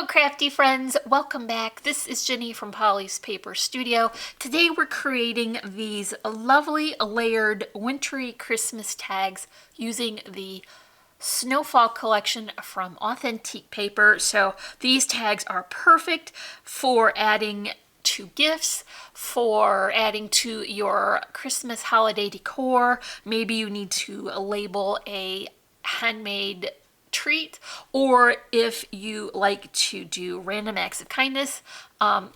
crafty friends, welcome back. This is Jenny from Polly's Paper Studio. Today we're creating these lovely layered wintry Christmas tags using the Snowfall collection from Authentique paper. So these tags are perfect for adding to gifts, for adding to your Christmas holiday decor. Maybe you need to label a handmade treat, or if you like to do random acts of kindness,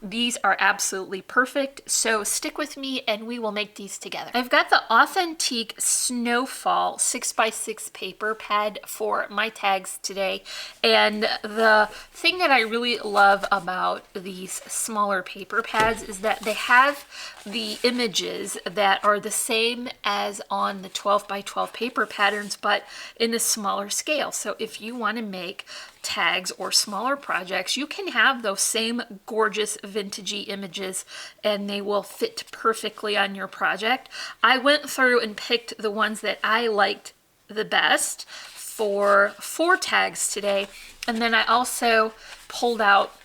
these are absolutely perfect. So stick with me and we will make these together. I've got the Authentique Snowfall 6x6 paper pad for my tags today, and the thing that I really love about these smaller paper pads is that they have the images that are the same as on the 12x12 paper patterns, but in a smaller scale. So if you want to make tags or smaller projects, you can have those same gorgeous vintagey images and they will fit perfectly on your project. I went through and picked the ones that I liked the best for 4 tags today, and then I also pulled out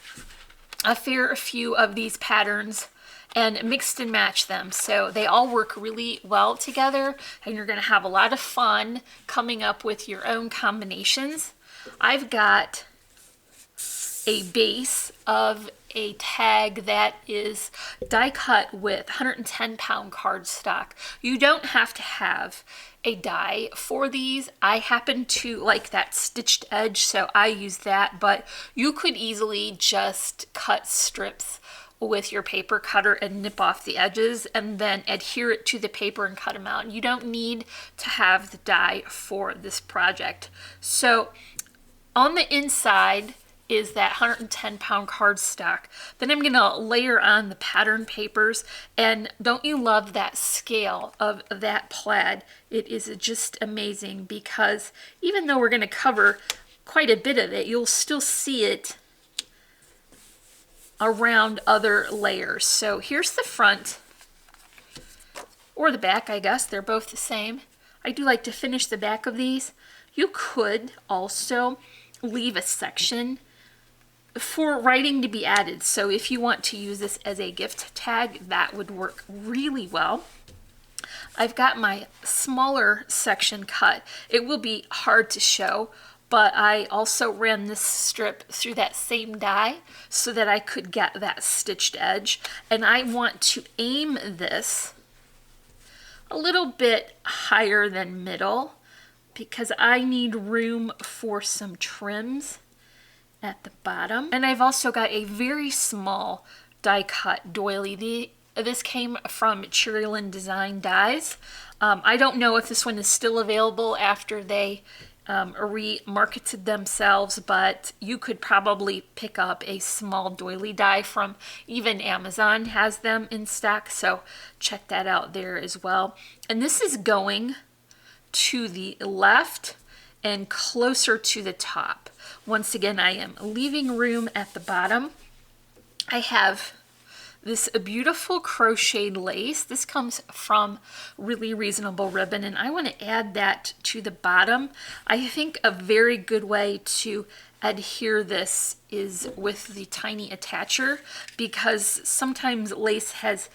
a fair few of these patterns and mixed and matched them. So they all work really well together and you're going to have a lot of fun coming up with your own combinations. I've got a base of a tag that is die cut with 110-pound cardstock. You don't have to have a die for these. I happen to like that stitched edge, so I use that, but you could easily just cut strips with your paper cutter and nip off the edges and then adhere it to the paper and cut them out. You don't need to have the die for this project. So on the inside is that 110-pound cardstock. Then I'm gonna layer on the pattern papers, and don't you love that scale of that plaid? It is just amazing because even though we're gonna cover quite a bit of it, you'll still see it around other layers. So here's the front, or the back, I guess. They're both the same. I do like to finish the back of these. You could also leave a section for writing to be added. So if you want to use this as a gift tag, that would work really well. I've got my smaller section cut. It will be hard to show, but I also ran this strip through that same die so that I could get that stitched edge. And I want to aim this a little bit higher than middle because I need room for some trims at the bottom. And I've also got a very small die cut doily. This came from Cherryland Design Dies. I don't know if this one is still available after they remarketed themselves, but you could probably pick up a small doily die from even Amazon has them in stock, so check that out there as well. And this is going to the left and closer to the top. Once again, I am leaving room at the bottom. I have this beautiful crocheted lace. This comes from Really Reasonable Ribbon, and I want to add that to the bottom. I think a very good way to adhere this is with the tiny attacher, because sometimes lace has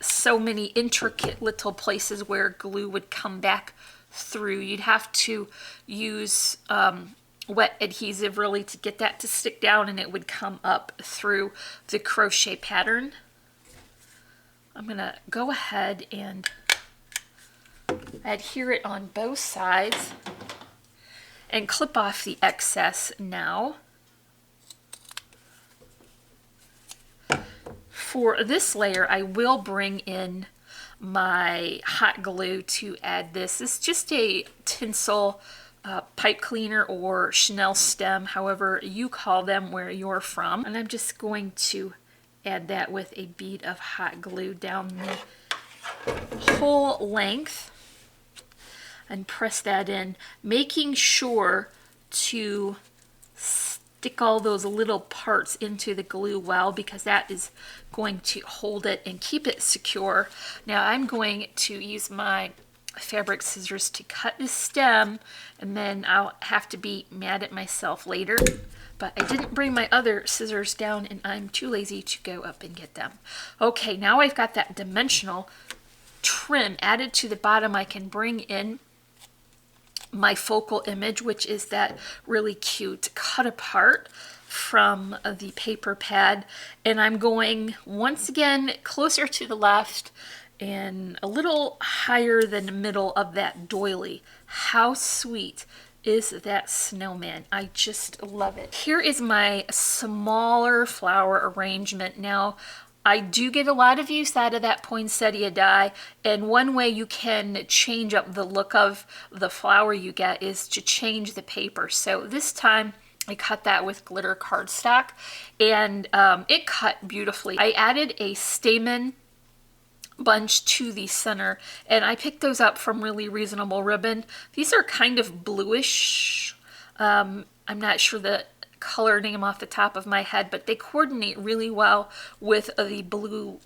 so many intricate little places where glue would come back through. You'd have to use wet adhesive really to get that to stick down, and it would come up through the crochet pattern. I'm gonna go ahead and adhere it on both sides and clip off the excess now. For this layer, I will bring in my hot glue to add this. It's just a tinsel pipe cleaner or Chanel stem, however you call them where you're from. And I'm just going to add that with a bead of hot glue down the whole length and press that in, making sure to stick all those little parts into the glue well, because that is going to hold it and keep it secure. Now I'm going to use my fabric scissors to cut the stem, and then I'll have to be mad at myself later. But I didn't bring my other scissors down, and I'm too lazy to go up and get them. Okay, now I've got that dimensional trim added to the bottom. I can bring in my focal image, which is that really cute cut apart from the paper pad, and I'm going once again closer to the left and a little higher than the middle of that doily. How sweet is that snowman? I just love it. Here is my smaller flower arrangement. Now, I do get a lot of use out of that poinsettia die, and one way you can change up the look of the flower you get is to change the paper. So this time I cut that with glitter cardstock, and it cut beautifully. I added a stamen bunch to the center, and I picked those up from Really Reasonable Ribbon. These are kind of bluish. I'm not sure the color name off the top of my head, but they coordinate really well with the blue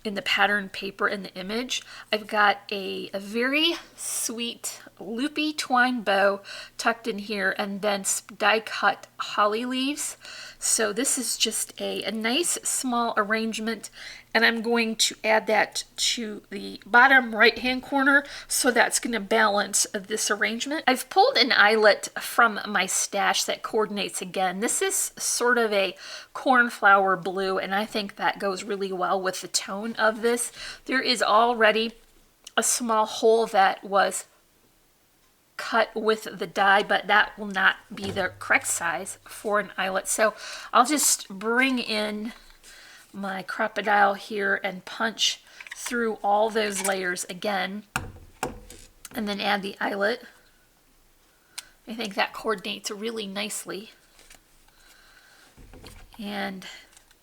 in the pattern paper in the image. I've got a very sweet loopy twine bow tucked in here, and then die cut holly leaves. So this is just a nice small arrangement, and I'm going to add that to the bottom right hand corner, so that's going to balance this arrangement. I've pulled an eyelet from my stash that coordinates again. This is sort of a cornflower blue, and I think that goes really well with the tone of this. There is already a small hole that was cut with the die, but that will not be the correct size for an eyelet. So I'll just bring in my crocodile here and punch through all those layers again, and then add the eyelet. I think that coordinates really nicely, and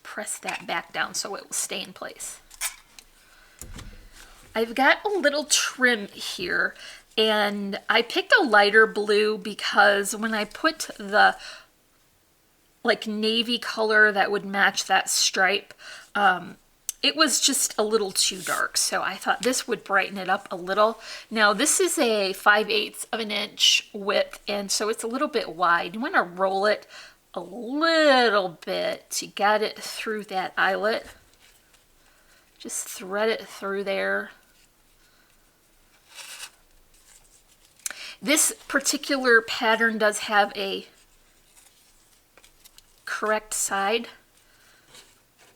press that back down so it will stay in place. I've got a little trim here, and I picked a lighter blue because when I put the like navy color that would match that stripe, it was just a little too dark. So I thought this would brighten it up a little. Now this is a 5/8 of an inch width, and so it's a little bit wide. You want to roll it a little bit to get it through that eyelet. Just thread it through there. This particular pattern does have a correct side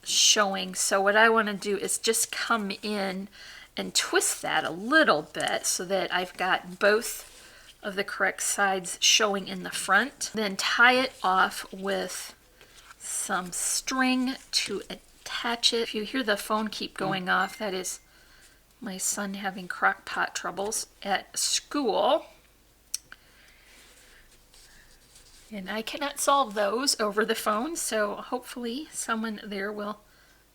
showing, so what I want to do is just come in and twist that a little bit so that I've got both of the correct sides showing in the front. Then tie it off with some string to attach it. If you hear the phone keep going off, that is my son having crock pot troubles at school. And I cannot solve those over the phone, so hopefully someone there will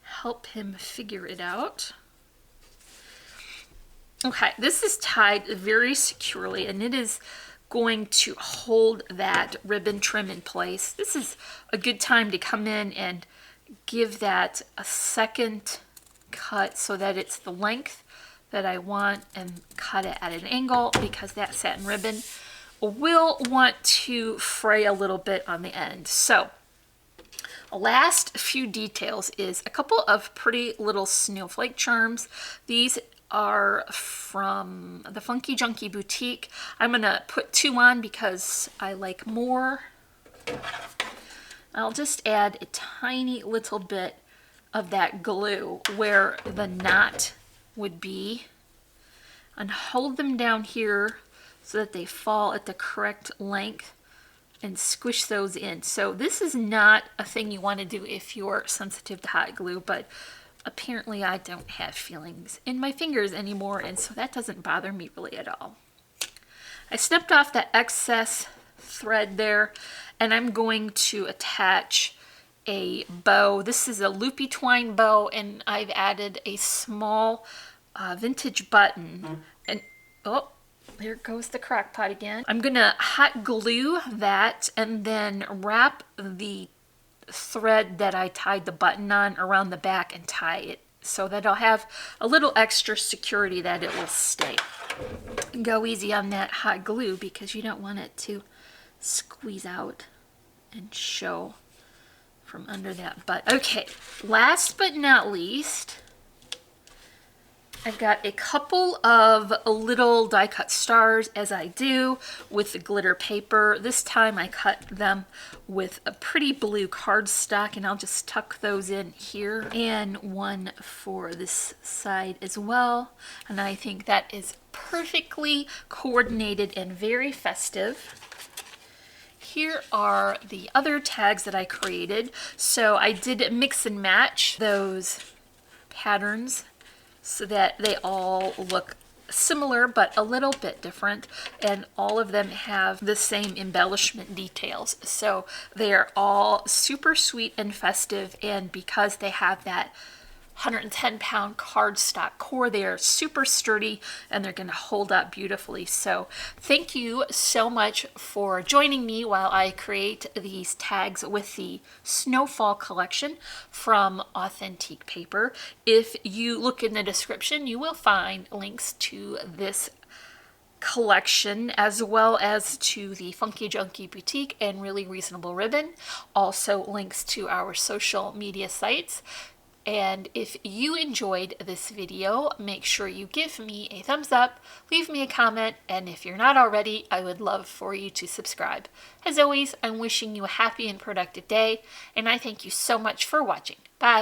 help him figure it out. Okay, this is tied very securely, and it is going to hold that ribbon trim in place. This is a good time to come in and give that a second cut so that it's the length that I want, and cut it at an angle because that satin ribbon will want to fray a little bit on the end. So last few details is a couple of pretty little snowflake charms. These are from the Funky Junky Boutique. I'm gonna put 2 on because I like more. I'll just add a tiny little bit of that glue where the knot would be, and hold them down here so that they fall at the correct length, and squish those in. So this is not a thing you want to do if you're sensitive to hot glue, but apparently I don't have feelings in my fingers anymore, and so that doesn't bother me really at all. I snipped off that excess thread there, and I'm going to attach a bow. This is a loopy twine bow, and I've added a small vintage button. And oh, there goes the crock pot again. I'm gonna hot glue that and then wrap the thread that I tied the button on around the back and tie it so that I'll have a little extra security that it will stay. go easy on that hot glue because you don't want it to squeeze out and show from under that butt. Okay, last but not least, I've got a couple of little die cut stars, as I do with the glitter paper. This time I cut them with a pretty blue cardstock, and I'll just tuck those in here, and one for this side as well. And I think that is perfectly coordinated and very festive. Here are the other tags that I created. So I did mix and match those patterns so that they all look similar but a little bit different, and all of them have the same embellishment details. So they are all super sweet and festive, and because they have that 110-pound cardstock core, they are super sturdy and they're going to hold up beautifully. So thank you so much for joining me while I create these tags with the Snowfall collection from Authentique paper. If you look in the description, you will find links to this collection as well as to the Funky Junky Boutique and Really Reasonable Ribbon. Also links to our social media sites. And if you enjoyed this video, make sure you give me a thumbs up, leave me a comment, and if you're not already, I would love for you to subscribe. As always, I'm wishing you a happy and productive day, and I thank you so much for watching. Bye!